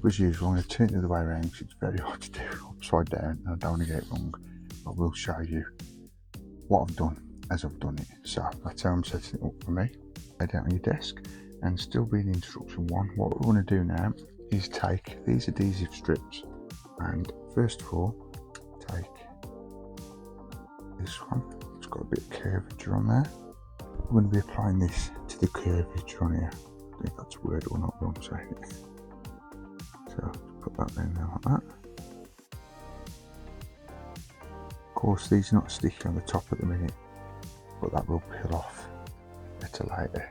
as usual, I'm going to turn it the other way around because it's very hard to do upside down and I don't want to get it wrong. I will show you what I've done as I've done it. So that's how I'm setting it up for me. Lay down on your desk and still be in instruction one. What we want to do now is take these adhesive strips and first of all take this one. It's got a bit of curvature on there. We're going to be applying this to the curvature on here. I think that's a word or not, but I'm saying it. So put that in there like that. Of course, these are not sticky on the top at the minute, but that will peel off better later.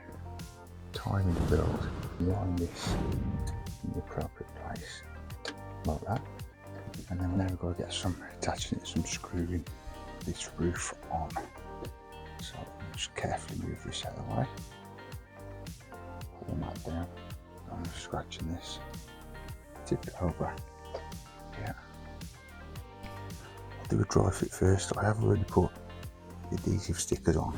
Timing build, line this in the appropriate place, like that. And then now we've got to get some attaching it, some screwing this roof on. So just carefully move this out of the way. Pull that down. I'm scratching this. Tip it over. Yeah. I'll do a dry fit first. I have already put the adhesive stickers on.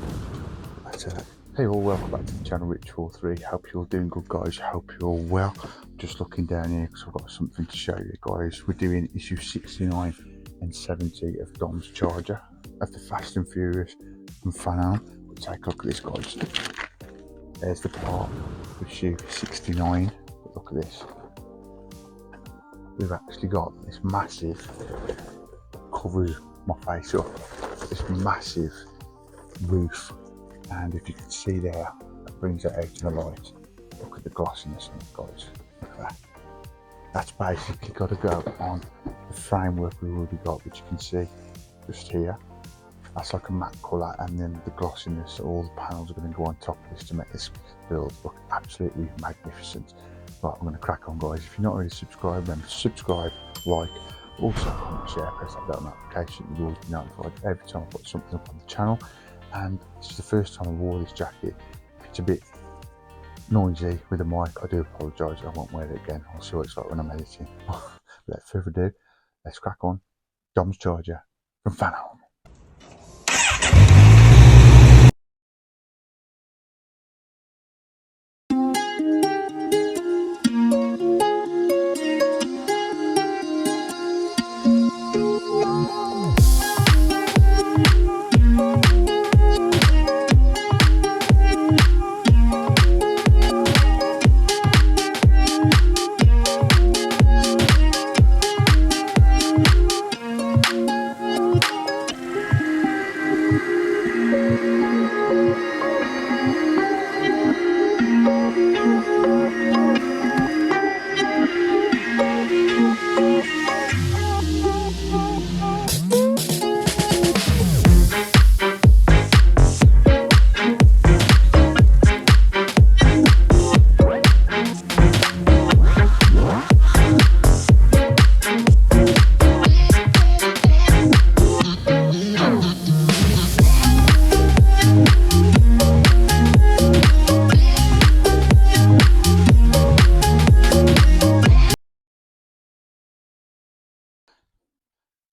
But, hey all, welcome back to the channel, Rich43. Hope you're all doing good, guys. Hope you're all well. Just looking down here because I've got something to show you, guys. We're doing issue 69 and 70 of Dom's Charger of the Fast and Furious from Fanhome. We'll take a look at this, guys. There's the part of issue 69. But look at this. We've actually got this massive, covers my face up, this massive roof, and if you can see there, that brings it out in the light. Look at the glossiness on it, guys. Look at that. That's basically got to go on the framework we've already got, which you can see just here. That's like a matte colour, and then the glossiness, all the panels are going to go on top of this to make this build look absolutely magnificent. Right, I'm going to crack on, guys. If you're not already subscribed, remember to subscribe, like, also comment, share, press that bell notification. You'll always be notified every time I put something up on the channel. And this is the first time I wore this jacket. If it's a bit noisy with the mic, I do apologise. I won't wear it again. I'll see what it's like when I'm editing. Without further ado, let's crack on. Dom's Charger from Fanhome.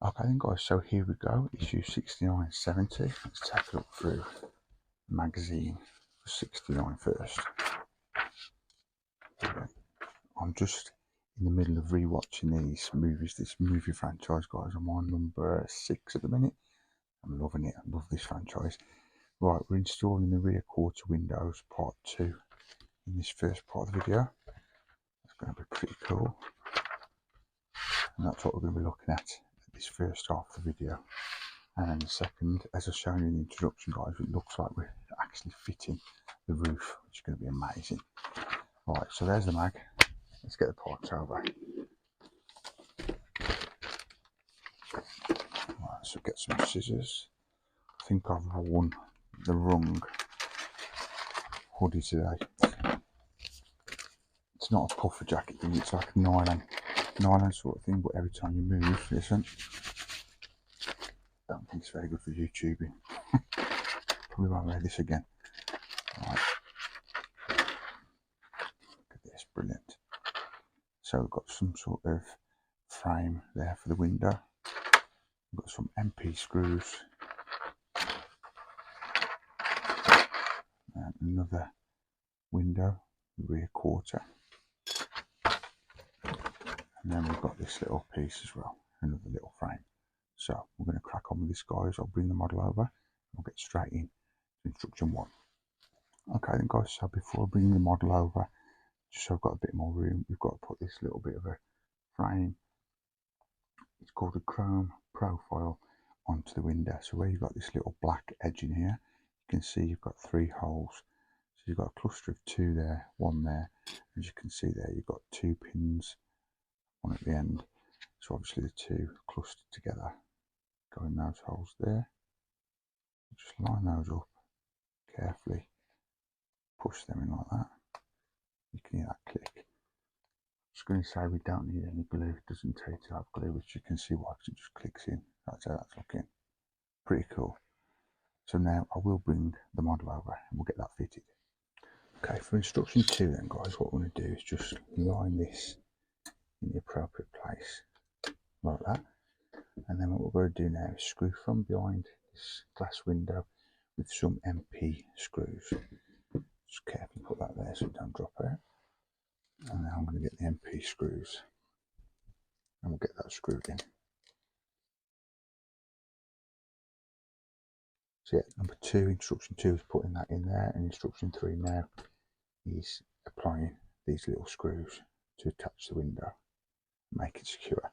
Okay then, guys, so here we go, issue 69-70. Let's take a look through the magazine for 69 first. Okay. I'm just in the middle of rewatching these movies, this movie franchise, guys. I'm on number 6 at the minute. I'm loving it. I love this franchise. Right, we're installing the rear quarter windows, part 2, in this first part of the video. It's going to be pretty cool. And that's what we're going to be looking at this first half of the video. And then the second, as I've shown you in the introduction, guys, it looks like we're actually fitting the roof, which is going to be amazing. Right, so there's the mag. Let's get the parts over. Right, so get some scissors. I think I've worn the wrong hoodie today. It's not a puffer jacket thing, it's like a nylon sort of thing, but every time you move, listen, don't think it's very good for YouTubing. Probably won't wear this again. Right. Look at this, brilliant. So we've got some sort of frame there for the window. We've got some MP screws. And another window, the rear quarter. And then we've got this little piece as well, another little frame. So we're going to crack on with this, guys. I'll bring the model over and we'll get straight in to instruction 1. Okay then, guys, so before I bring the model over, just so I've got a bit more room, we've got to put this little bit of a frame, it's called a chrome profile, onto the window. So where you've got this little black edge in here, you can see you've got 3 holes. So you've got a cluster of 2 there, 1 there. As you can see there, you've got 2 pins, 1 at the end. So obviously the 2 clustered together go in those holes there. Just line those up carefully, push them in like that. You can hear that click. Just going to say we don't need any glue. It doesn't take to have glue, which you can see why, because it just clicks in. That's how that's looking. Pretty cool. So now I will bring the model over and we'll get that fitted. Okay, for instruction 2 then, guys, what we're going to do is just line this in the appropriate place, like that. And then what we're going to do now is screw from behind this glass window with some MP screws. Just carefully put that there so it don't drop out. And now I'm going to get the MP screws and we'll get that screwed in. So yeah, number 2, instruction 2 is putting that in there, and instruction 3 now is applying these little screws to attach the window, make it secure.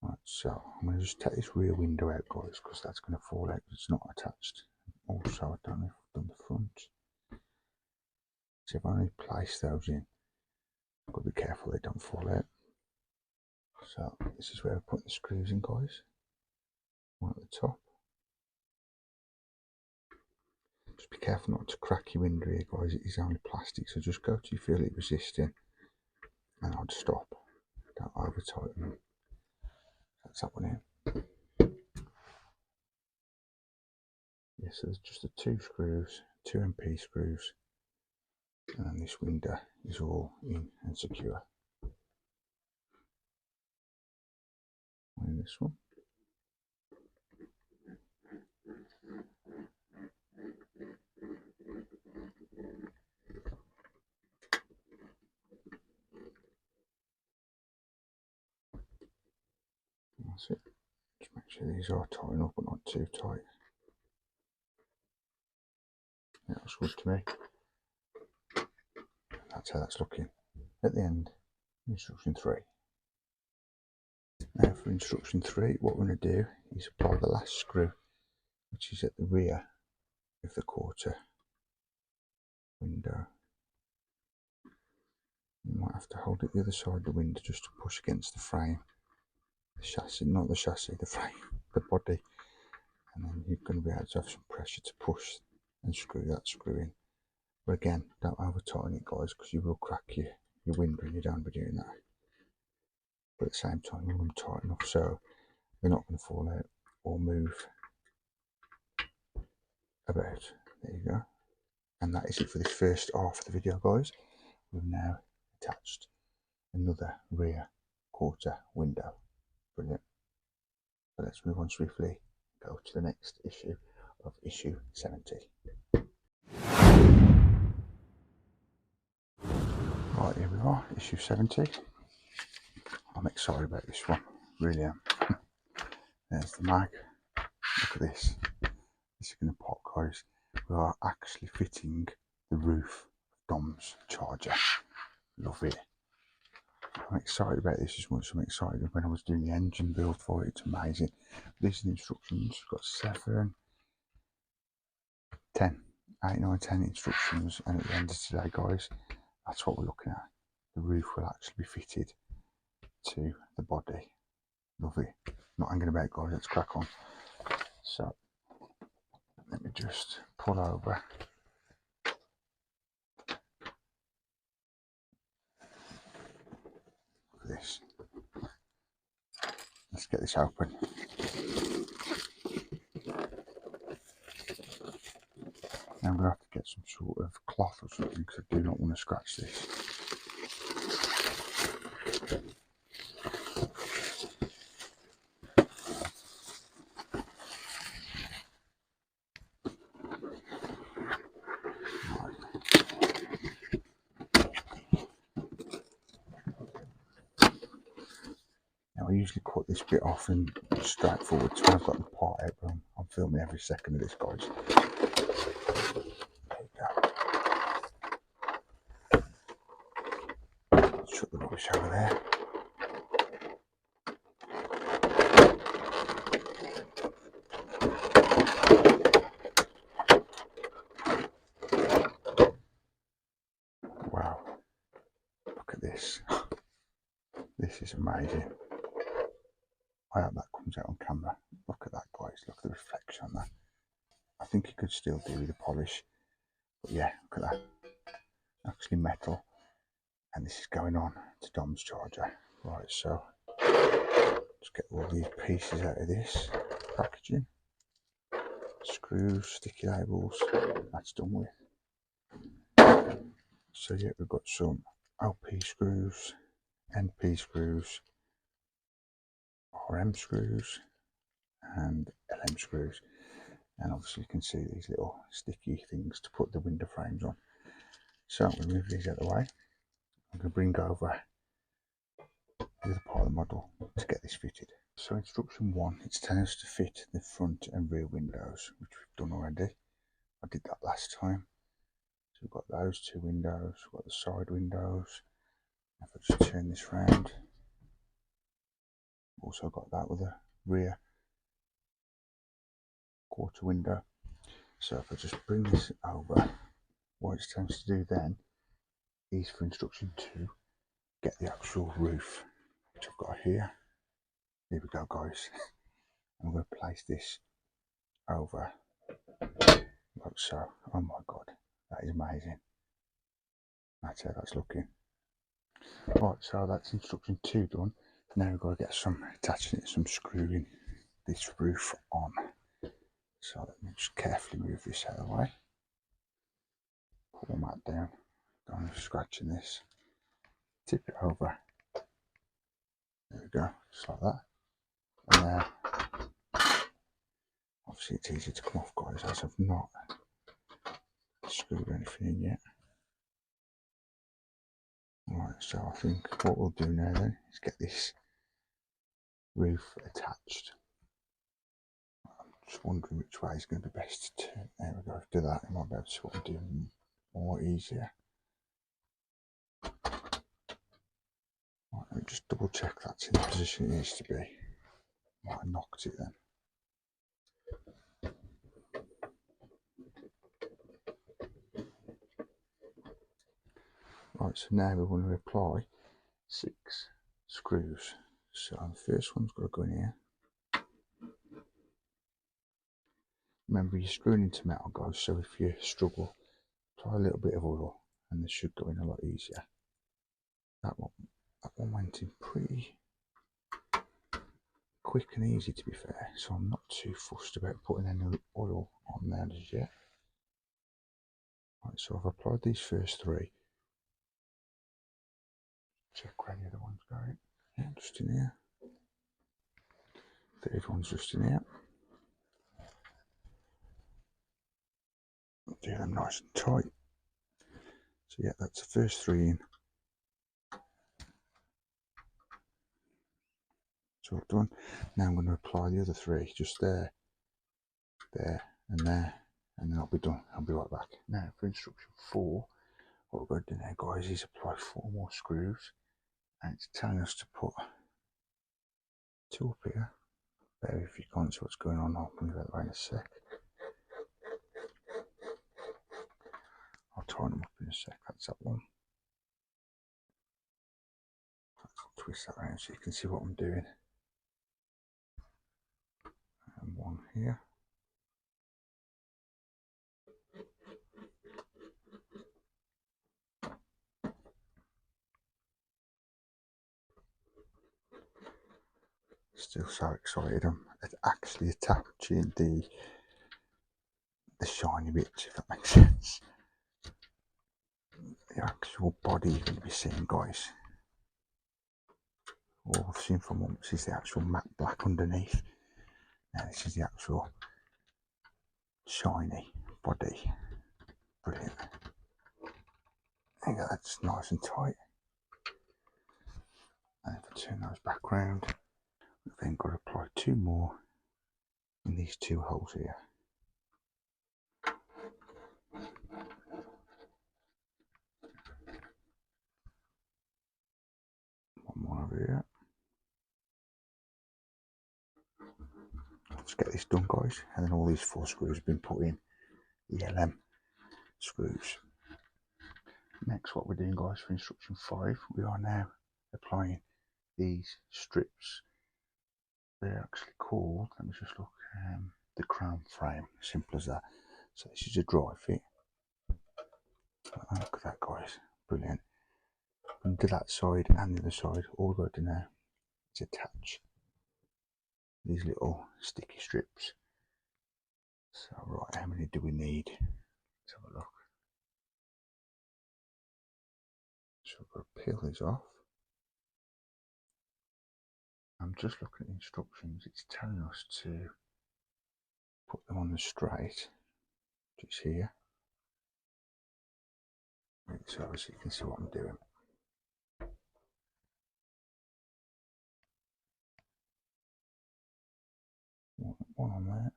Right, so I'm going to just take this rear window out, guys, because that's going to fall out because it's not attached. Also, I don't know if I've done the front. So if I only place those in, I've got to be careful they don't fall out. So this is where I put the screws in, guys. One at the top. Just be careful not to crack your window here, guys. It is only plastic, so just go till you feel it resisting, and I'll stop. Don't over tighten. That's that one in. Yes, so there's just the 2 screws, 2 MP screws, and then this window is all in and secure. And this one. That's it. Just make sure these are tight enough but not too tight. Yeah, that's good to me. That's how that's looking. At the end, instruction 3. Now for instruction 3, what we're going to do is apply the last screw, which is at the rear of the quarter window. You might have to hold it the other side of the window just to push against the frame. The chassis, not the chassis, the frame, the body. And then you're going to be able to have some pressure to push and screw that screw in. But again, don't over tighten it, guys, because you will crack your window and you don't be doing that. But at the same time, you want them tight enough so they're not going to fall out or move about. There you go. And that is it for this first half of the video, guys. We've now attached another rear quarter window. Brilliant. So let's move on swiftly, go to the next issue of issue 70. Right, here we are, issue 70. I'm excited about this one, really am. There's the mag. Look at this. This is going to pop, guys. We are actually fitting the roof of Dom's charger. Love it. I'm excited about this as much as I'm excited when I was doing the engine build for it. It's amazing. These are the instructions. We've got 7, 10, 8, 9, 10 instructions, and at the end of today, guys, that's what we're looking at. The roof will actually be fitted to the body. Love it. Not hanging about, guys. Let's crack on. So let me just pull over. Look at this. Let's get this open. Now I'm going to have to get some sort of cloth or something because I do not want to scratch this. this bit off and straightforward. So I've got the part out, but I'm filming every second of this, guys. There you go. Shut the rubbish over there. Wow, look at this. This is amazing. I hope that comes out on camera. Look at that, guys. Look at the reflection on that. I think you could still do with the polish, but yeah, look at that. Actually metal, and this is going on to Dom's charger. Right, so let's get all these pieces out of this packaging. Screws, sticky labels, that's done with. So yeah, we've got some LP screws, NP screws, RM screws, and LM screws. And obviously you can see these little sticky things to put the window frames on. So I'm going to move these out of the way. I'm going to bring over the other part of the model to get this fitted. So instruction 1, it's telling us to fit the front and rear windows, which we've done already. I did that last time. So we've got those two windows, we've got the side windows. If I just turn this round, also got that with a rear quarter window. So if I just bring this over, what it's telling us to do then is for instruction 2, get the actual roof, which I've got here. Here we go, guys. I'm going to place this over like so. Oh my god, that is amazing. That's how that's looking. Right, so that's instruction 2 done. Now we've got to get some attaching it, some screwing this roof on. So let me just carefully move this out of the way. Pull the mat down. Going scratching this. Tip it over. There we go, just like that. And now, obviously it's easy to come off, guys, as I've not screwed anything in yet. Right, so I think what we'll do now then is get this roof attached. I'm just wondering which way is going to be best to turn. There we go, do that, I might be able to see what I'm doing more easier. Right, let me just double check that's in the position it needs to be. Might have knocked it then. Right, so now we want to apply 6 screws. So the first one's got to go in here. Remember, you're screwing into metal, guys, so if you struggle, apply a little bit of oil and this should go in a lot easier. That one went in pretty quick and easy, to be fair, so I'm not too fussed about putting any oil on there as yet. Right, so I've applied these first 3. Check where the other one's going. Yeah, just in here. Third one's just in here. Do them nice and tight. So yeah, that's the first 3 in. It's all done. Now I'm going to apply the other 3 just there, there, and there, and then I'll be done. I'll be right back. Now for instruction 4, what we're going to do now, guys, is apply 4 more screws, and it's telling us to put 2 up here. Bear if you can't see what's going on, I'll move that way in a sec. I'll tighten them up in a sec. That's that one. I'll twist that around so you can see what I'm doing. And 1 here. Still so excited. I'm actually attaching the shiny bits, if that makes sense. The actual body you're going to be seeing, guys. All I've seen from once is the actual matte black underneath. Now this is the actual shiny body. Brilliant. There you go, that's nice and tight. And if I turn those back round, We've then got to apply 2 more in these 2 holes here. One more over here. Let's get this done, guys, and then all these 4 screws have been put in, the LM screws. Next, what we're doing, guys, for instruction 5, we are now applying these strips. They're actually called, let me just look, the crown frame, simple as that. So this is a dry fit. Look at that, guys, brilliant. And to that side and the other side, all we've got to do now is attach these little sticky strips. So right, how many do we need? Let's have a look. So we're going to peel these off. I'm just looking at the instructions. It's telling us to put them on the straight, which is here. So obviously you can see what I'm doing. One on there.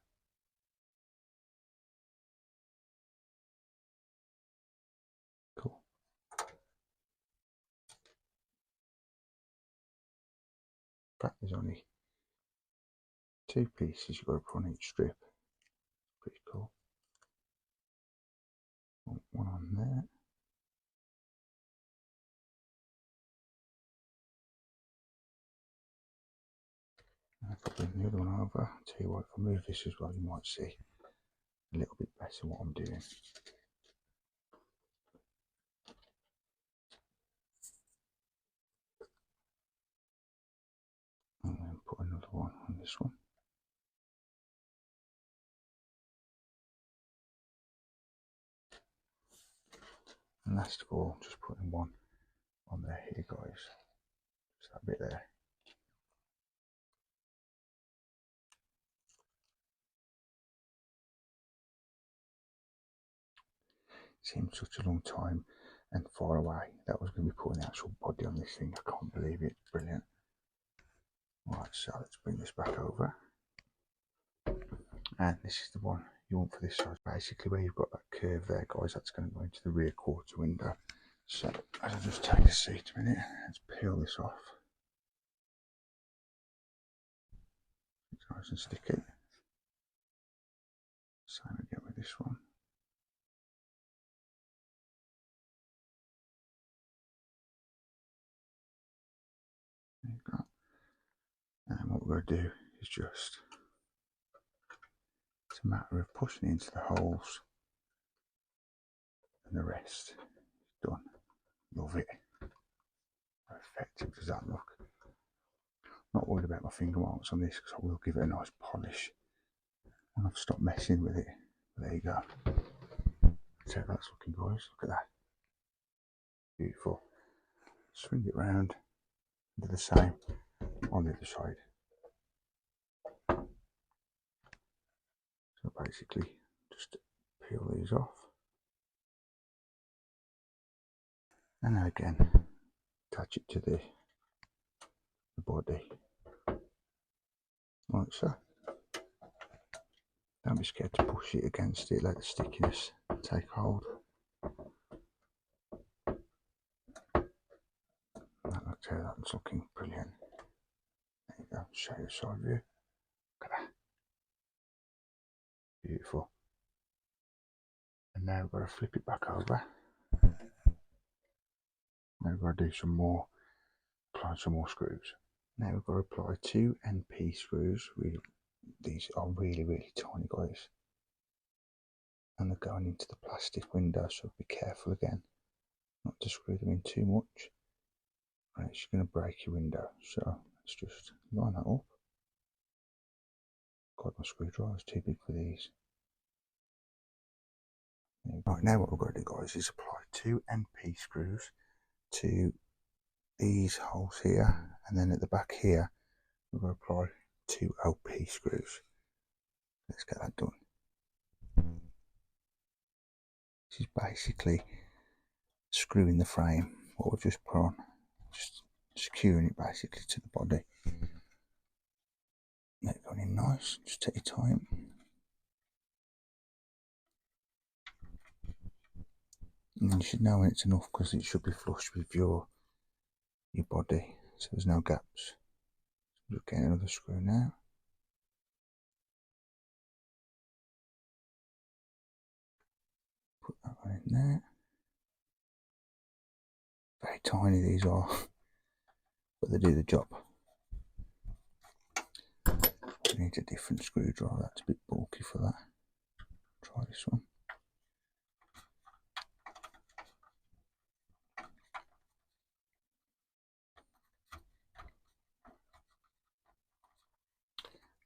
Cool. In fact, there's only 2 pieces you've got to put on each strip. Pretty cool. One on there. And if I bring the other one over, I'll tell you what, if I move this as well, you might see a little bit better what I'm doing. And then put another one on this one. And last of all, just putting one on there here, guys. Just that bit there. Seems such a long time and far away that was going to be putting the actual body on this thing. I can't believe it. It's brilliant. Right, so let's bring this back over. And this is the one you want for this side. Basically where you've got that curve there, guys, that's going to go into the rear quarter window. So as I just take a seat a minute, let's peel this off. It's nice and sticky. Same again with this one. There you go. And what we're going to do is just, it's a matter of pushing into the holes and the rest is done. Love it. How effective does that look? Not worried about my finger marks on this because I will give it a nice polish when I've stopped messing with it. There you go. That's how that's looking, guys. Look at that. Beautiful. Swing it round, do the same on the other side. So basically, just peel these off. And then again, attach it to the body. Like so. Don't be scared to push it against it, let the stickiness take hold. That looks how that's looking brilliant. There you go, show you a side view. Look at that. Beautiful. And now we've got to flip it back over. Now we've got to do some more, apply some more screws. Now we've got to apply 2 NP screws. These are really, really tiny, guys. And they're going into the plastic window, so be careful again not to screw them in too much. Right, it's going to break your window, so let's just line that up. God, my screwdriver's too big for these. Right, now what we're going to do, guys, is apply 2 NP screws to these holes here, and then at the back here we're going to apply 2 LP screws. Let's get that done. This is basically screwing the frame, what we've just put on, just securing it basically to the body. Let it go in nice, just take your time. And then you should know when it's enough because it should be flush with your body, so there's no gaps. Just getting another screw now. Put that one in there. Very tiny these are, but they do the job. I need a different screwdriver, that's a bit bulky for that. Try this one.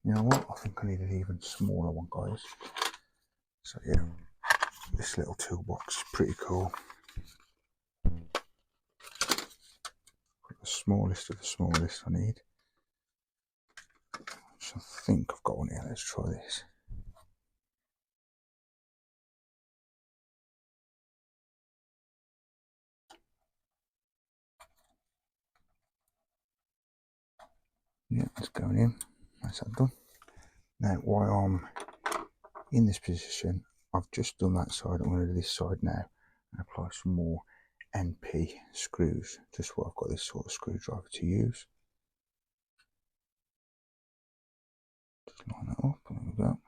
You know what, I think I need an even smaller one, guys. So yeah, this little toolbox is pretty cool. The smallest of the smallest I need. So I think I've got one here, let's try this. Yeah, it's going in. That's that done. Now, while I'm in this position, I've just done that side. I'm going to do this side now and apply some more NP screws. Just what I've got this sort of screwdriver to use. Just line that up. There we go.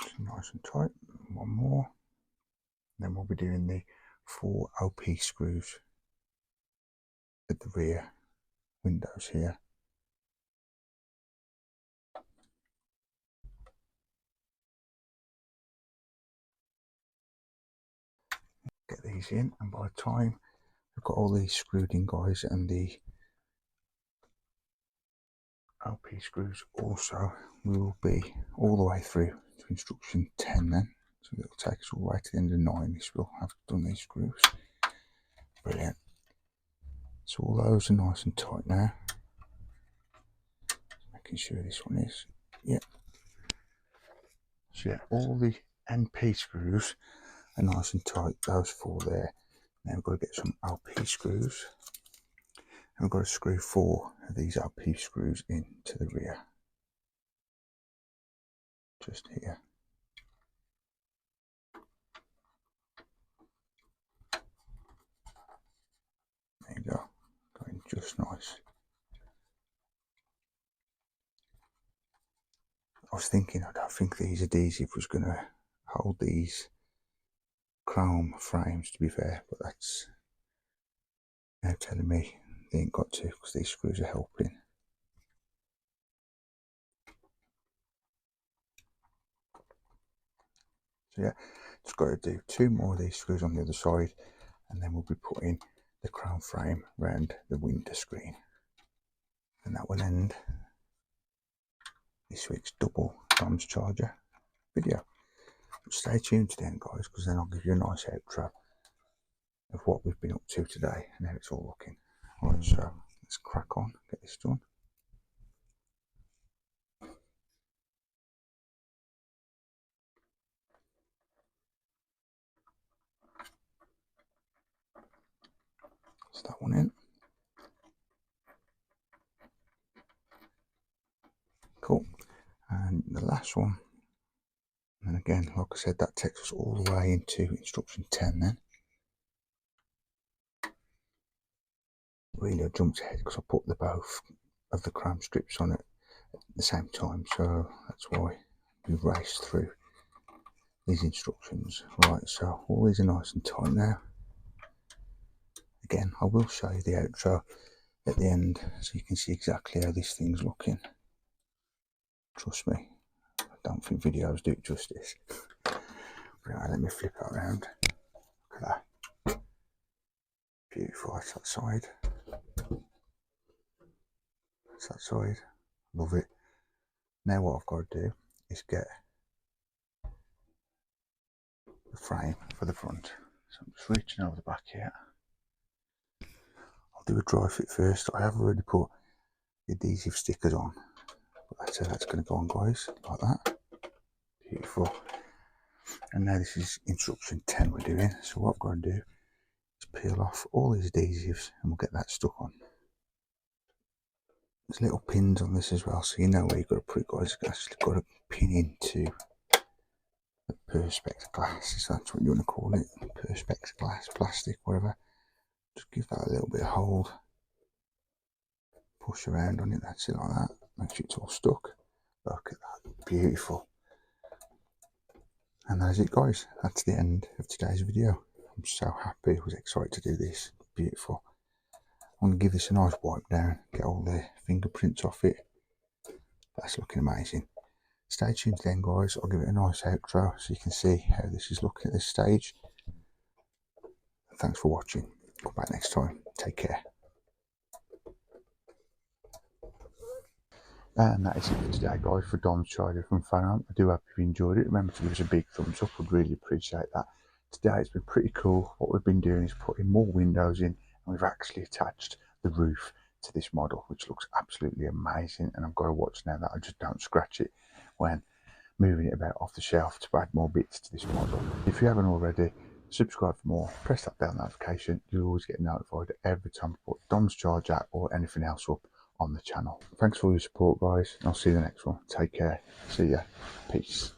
Just nice and tight. One more. Then we'll be doing the 4 OP screws at the rear windows here. Get these in, and by the time I've got all these screwed in, guys, and the OP screws also, we will be all the way through to instruction 10 then. So it'll take us all the way to the end of 9. This will have done these screws. Brilliant. So all those are nice and tight now. Making sure this one is. Yep. So yeah, all the NP screws are nice and tight. Those 4 there. Now we've got to get some LP screws. And we've got to screw 4 of these LP screws into the rear. Just here. There you go. Going just nice. I was thinking, I don't think these adhesive was going to hold these chrome frames, to be fair, but that's now telling me they ain't got to because these screws are helping. So yeah, just got to do 2 more of these screws on the other side, and then we'll be putting the crown frame around the window screen, and that will end this week's double comms charger video. Stay tuned to the end, guys, because then I'll give you a nice outro of what we've been up to today and how it's all looking. Alright, so let's crack on, get this done. That's that one in. Cool. And the last one, and again, like I said, that takes us all the way into instruction 10 then. Really, I jumped ahead because I put the both of the chrome strips on it at the same time, so that's why we raced through these instructions. Right, so all these are nice and tight now. Again, I will show you the outro at the end so you can see exactly how this thing's looking. Trust me, I don't think videos do it justice. Right, let me flip it around. Look at that. Beautiful, that's that side. That's that side. Love it. Now what I've got to do is get the frame for the front. So I'm just reaching over the back here. I'll do a dry fit first. I have already put the adhesive stickers on. But that's how that's going to go on, guys. Like that. Beautiful. And now this is instruction 10 we're doing. So what I've got to do is peel off all these adhesives and we'll get that stuck on. There's little pins on this as well, so you know where you've got to put it, guys. You've actually got to pin into the perspex glass, if that's what you want to call it. Perspex glass, plastic, whatever. Just give that a little bit of hold. Push around on it, that's it, like that. Make sure it's all stuck. Look at that, beautiful. And that's it, guys. That's the end of today's video. I'm so happy, I was excited to do this. Beautiful. I'm going to give this a nice wipe down, get all the fingerprints off it. That's looking amazing. Stay tuned then, guys. I'll give it a nice outro so you can see how this is looking at this stage. Thanks for watching. Come back next time. Take care. And that is it for today, guys, for Dom's Charger from Fanhome. I do hope you enjoyed it. Remember to give us a big thumbs up. I'd really appreciate that. Today it's been pretty cool. What we've been doing is putting more windows in, and we've actually attached the roof to this model, which looks absolutely amazing. And I've got to watch now that I just don't scratch it when moving it about off the shelf to add more bits to this model. If you haven't already, subscribe for more, press that bell notification. You'll always get notified every time I put Dom's Charger or anything else up on the channel. Thanks for all your support, guys. I'll see you in the next one. Take care. See ya. Peace.